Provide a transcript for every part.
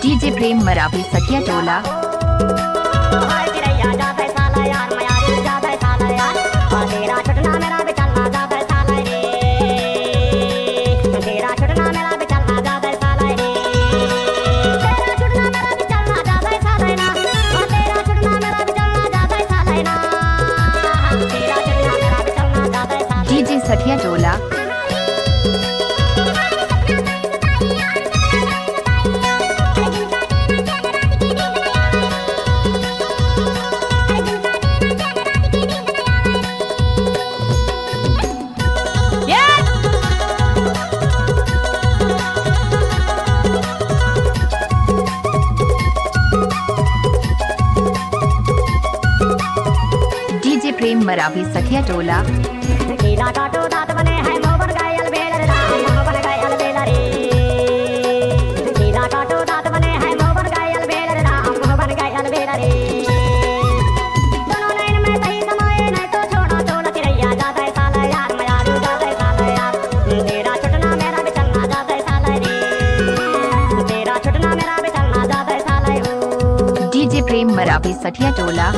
DJ प्रेम मरावी सखिया टोला। DJ सखिया टोला। DJ प्रेम मरावी सखिया टोला। कीला काटो दांत बने हैं मोह बन गए अलबेल रे राम मोह बन गए अलबेल रे। कीला काटो दांत बने हैं मोह बन गए अलबेल रे राम मोह बन गए अलबेल रे। दोनों नैन में सही समाये नहीं तो छोड़ो चोला चिरैया जाता है साला यार मयारू जाता है साला यार। तेरा छुटना मेरा भी चलना जाता है साला रे। तेरा छुटना मेरा भी चलना जाता है साला ओ। डीजे प्रेम मरावी सखिया टोला।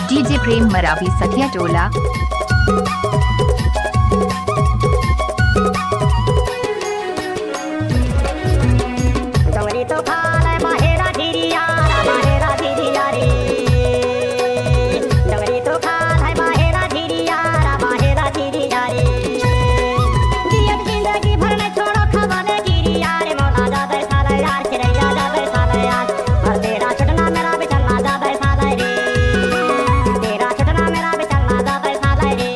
डीजे प्रेम मरावी सखिया टोला। डोंगरी तो खा ले बाहेरा धीरिया बाहेरा धीरिया रे। डोंगरी तो खा ले बाहेरा धीरिया बाहेरा धीरिया रे। जियत जिंदगी भर न छोड़ो खवाले गिरिया रे मौला जादे साला यार चिरैया जादे साला यार। और तेरा छुटना मेरा भी चलना जादे साला रे। तेरा छुटना मेरा भी चलना जादे साला रे।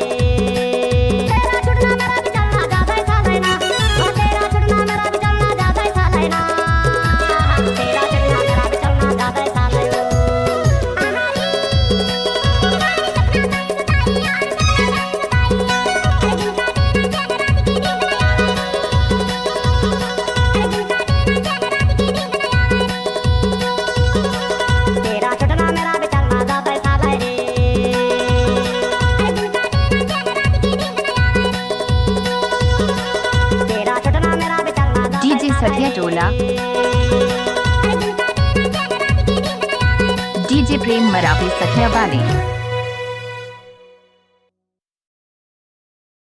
तेरा छुटना मेरा भी चलना जादे साला ना। और तेरा छुटना मेरा भी चलना जादे साला ना। तेरा छुटना मेरा भी चलना जादे साला यो। तेरा छुटना मेरा भी चलना जाता है साला रे। तेरा छुटना मेरा भी चलना जाता है डीजे साला सखिया रे। टोला। डीजे प्रेम मरावी सखिया वाली।